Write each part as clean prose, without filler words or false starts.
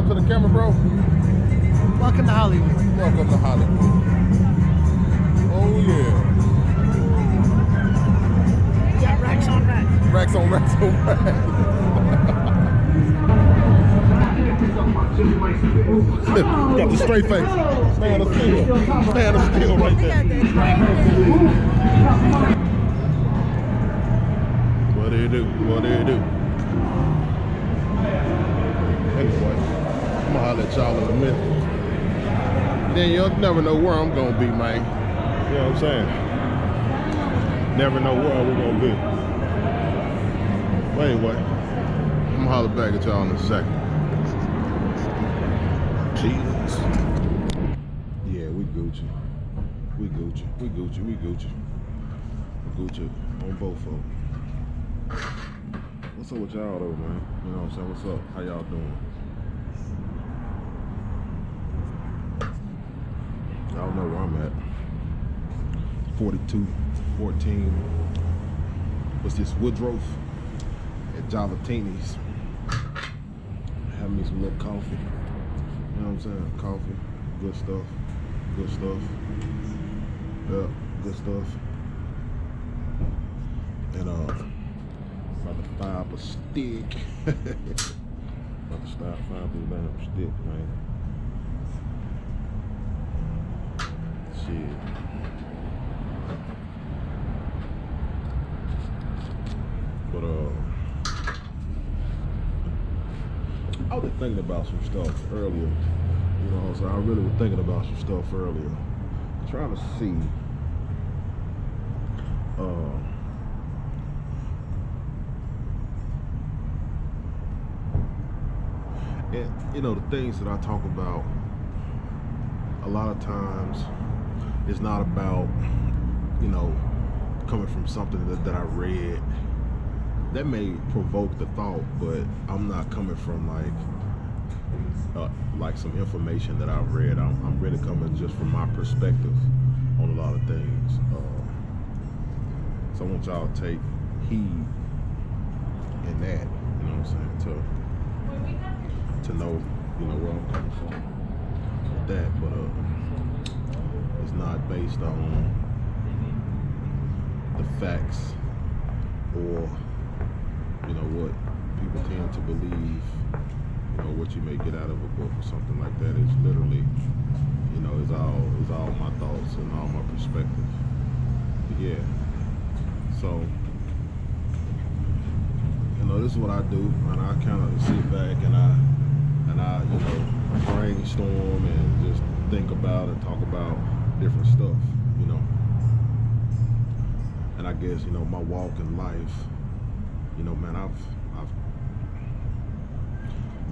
up to the camera, bro? Welcome to Hollywood. Welcome to Hollywood. Oh, yeah. Yeah, racks on racks. Racks on racks on racks. Got the straight face. Stand still. Stand still right there. What do you do? What do you do? Anyway, I'm gonna holler at y'all in a minute. Then you'll never know where I'm gonna be, man. You know what I'm saying? Never know where we're gonna be. But anyway, I'm gonna holler back at y'all in a second. Jesus. Yeah, we Gucci. We Gucci. We Gucci. We Gucci. Gucci on both of them. What's up with y'all though, man? You know what I'm saying? What's up? How y'all doing? Y'all know where I'm at. 4214. What's this? Woodruff at Jolatini's. Have me some little coffee. You know what I'm saying? Coffee. Good stuff. Good stuff. Yeah, good stuff. And about to fire up a stick. About to start firing up a stick, man. Shit. But I was thinking about some stuff earlier. You know, so I really was thinking about some stuff earlier. Trying to see and you know, the things that I talk about a lot of times is not about, you know, coming from something that I read that may provoke the thought, but I'm not coming from like some information that I've read. I'm really coming just from my perspective on a lot of things. So I want y'all to take heed in that, you know what I'm saying, to know, you know, where I'm coming from with that, but it's not based on the facts or, you know, what people tend to believe, you know, what you may get out of a book or something like that. It's literally, you know, it's all my thoughts and all my perspective. Yeah. So, you know, this is what I do, and I kind of sit back and I you know, brainstorm and just think about and talk about different stuff, you know. And I guess, you know, my walk in life, you know, man, I've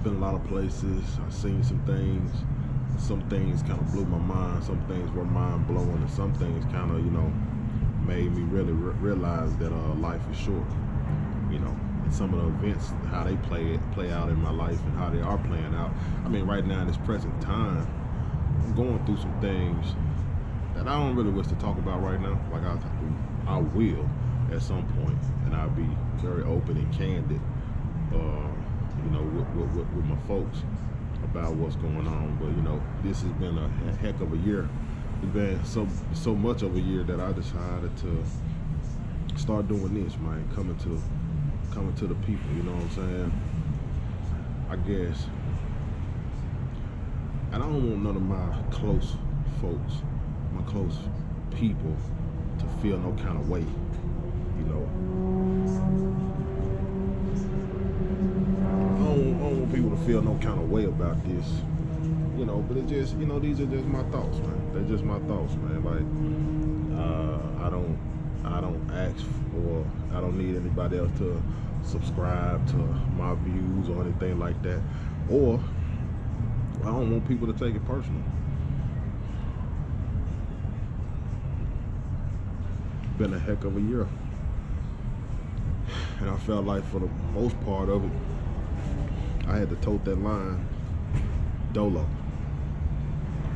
been a lot of places. I've seen some things. Some things kind of blew my mind. Some things were mind blowing, and some things kind of, you know, made me really realize that life is short. You know, and some of the events, how they play out in my life and how they are playing out. I mean, right now in this present time, I'm going through some things that I don't really wish to talk about right now. Like I will at some point, and I'll be very open and candid, you know, with my folks about what's going on. But you know, this has been a heck of a year. It's been so much of a year that I decided to start doing this, man. Coming to the people, you know what I'm saying? I guess. And I don't want none of my close folks, my close people, to feel no kind of way, you know. I don't want people to feel no kind of way about this, you know, but it just, you know, these are just my thoughts, man. They're just my thoughts, man. Like, I don't ask for, I don't need anybody else to subscribe to my views or anything like that. Or I don't want people to take it personal. Been a heck of a year. And I felt like for the most part of it, I had to tote that line dolo.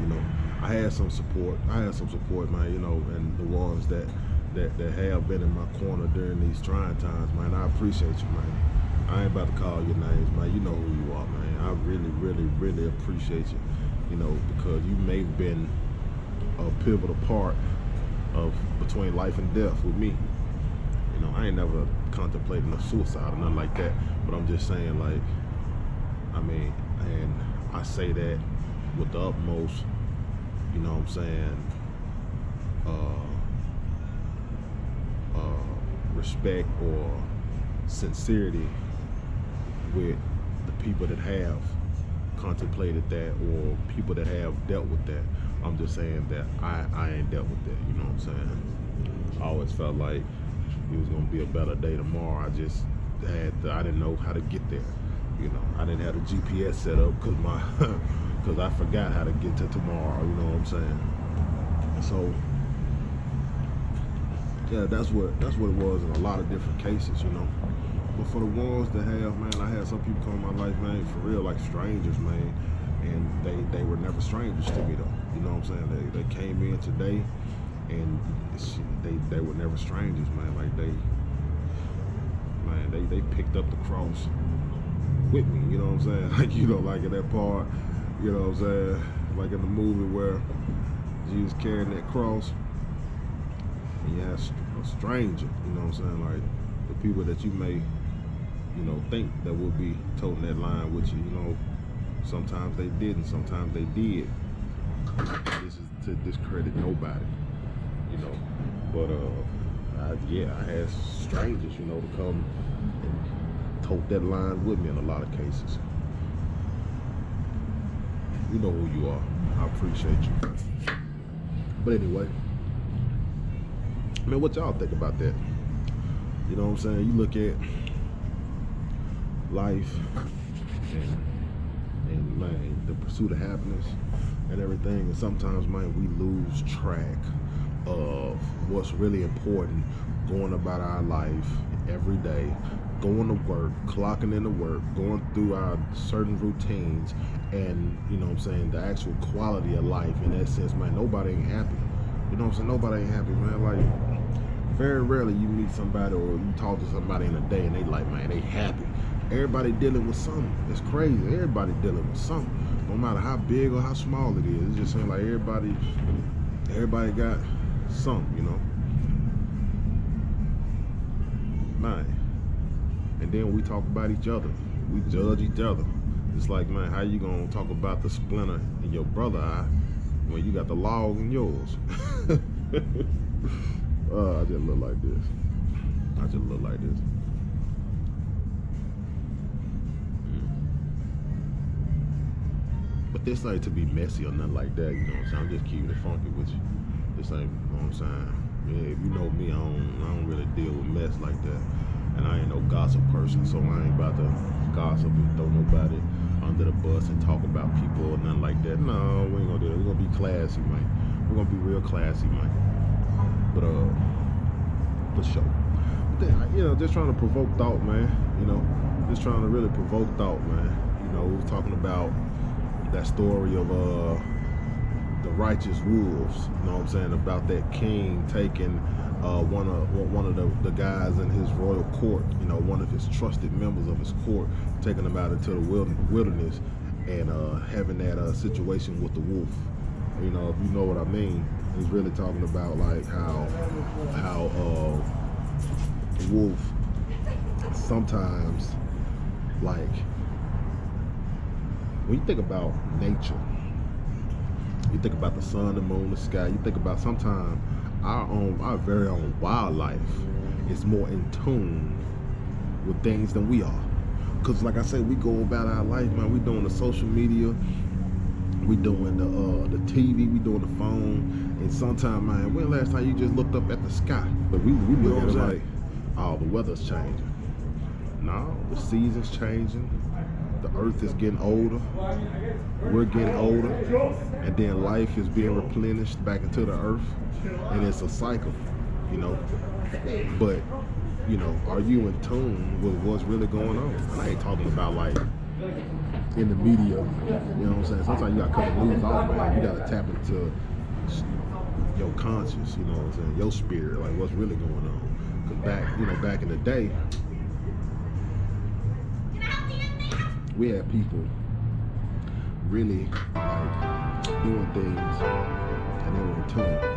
You know, I had some support, man, you know, and the ones that have been in my corner during these trying times, man. I appreciate you, man. I ain't about to call your names, man. You know who you are, man. man, I really, really, really appreciate you, you know, because you may have been a pivotal part of between life and death with me. You know, I ain't never contemplating a suicide or nothing like that, but I'm just saying, like, I mean, and I say that with the utmost, you know what I'm saying, respect or sincerity with the people that have contemplated that or people that have dealt with that. I'm just saying that I ain't dealt with that, you know what I'm saying? I always felt like it was gonna be a better day tomorrow. I just I didn't know how to get there. You know, I didn't have the GPS set up because I forgot how to get to tomorrow, you know what I'm saying? So yeah, that's what it was in a lot of different cases, you know. But for the ones that have, man, I had some people come in my life, man, for real, like strangers, man, and they were never strangers to me though. You know what I'm saying? They came in today, and they were never strangers, man. Like they picked up the cross with me. You know what I'm saying? Like, you know, like in that part, you know what I'm saying? Like in the movie where Jesus carrying that cross. And you have a stranger, you know what I'm saying? Like the people that you may, you know, think that would be toting that line with you, you know, sometimes they didn't, sometimes they did. This is to discredit nobody, you know. But I had strangers, you know, to come and tote that line with me in a lot of cases. You know who you are. I appreciate you. But anyway, man, what y'all think about that? You know what I'm saying? You look at life and man, the pursuit of happiness and everything, and sometimes, man, we lose track of what's really important, going about our life every day, going to work, clocking into work, going through our certain routines, and, you know what I'm saying, the actual quality of life. In that sense, man, nobody ain't happy. You know what I'm saying? Nobody ain't happy, man. Like, very rarely you meet somebody or you talk to somebody in a day and they like, man, they happy. Everybody dealing with something. It's crazy. Everybody dealing with something. No matter how big or how small it is. It's just saying, like, everybody got something, you know. Man. And then we talk about each other. We judge each other. It's like, man, how you gonna talk about the splinter in your brother's eye when you got the log in yours? I just look like this. I just look like this. But this ain't to be messy or nothing like that, you know what I'm saying? I'm just keeping it funky with you. This ain't, you know what I'm saying? Yeah, if you know me, I don't really deal with mess like that. And I ain't no gossip person, so I ain't about to gossip and throw nobody under the bus and talk about people or nothing like that. No, we ain't gonna do that. We're gonna be classy, man. We're gonna be real classy, man. But for sure. But then, you know, just trying to provoke thought, man. You know, just trying to really provoke thought, man. You know, we were talking about that story of the righteous wolves. You know what I'm saying? About that king taking one of the guys in his royal court. You know, one of his trusted members of his court, taking him out into the wilderness and having that situation with the wolf. You know, if you know what I mean. He's really talking about like how the wolf sometimes, like, when you think about nature, you think about the sun, the moon, the sky, you think about sometimes our very own wildlife is more in tune with things than we are. Because like I say, we go about our life, man, we doing the social media, we doing the TV, we doing the phone, and sometimes, man, when last time you just looked up at the sky? But we look at it like, oh, the weather's changing. No, the season's changing. The earth is getting older. We're getting older, and then life is being replenished back into the earth, and it's a cycle, you know. But, you know, are you in tune with what's really going on? And I ain't talking about like in the media, you know what I'm saying? Sometimes you gotta cut the news off, man. You gotta tap into your conscience, you know what I'm saying? Your spirit, like what's really going on. Cause back in the day, we had people really like doing things and they were in tune.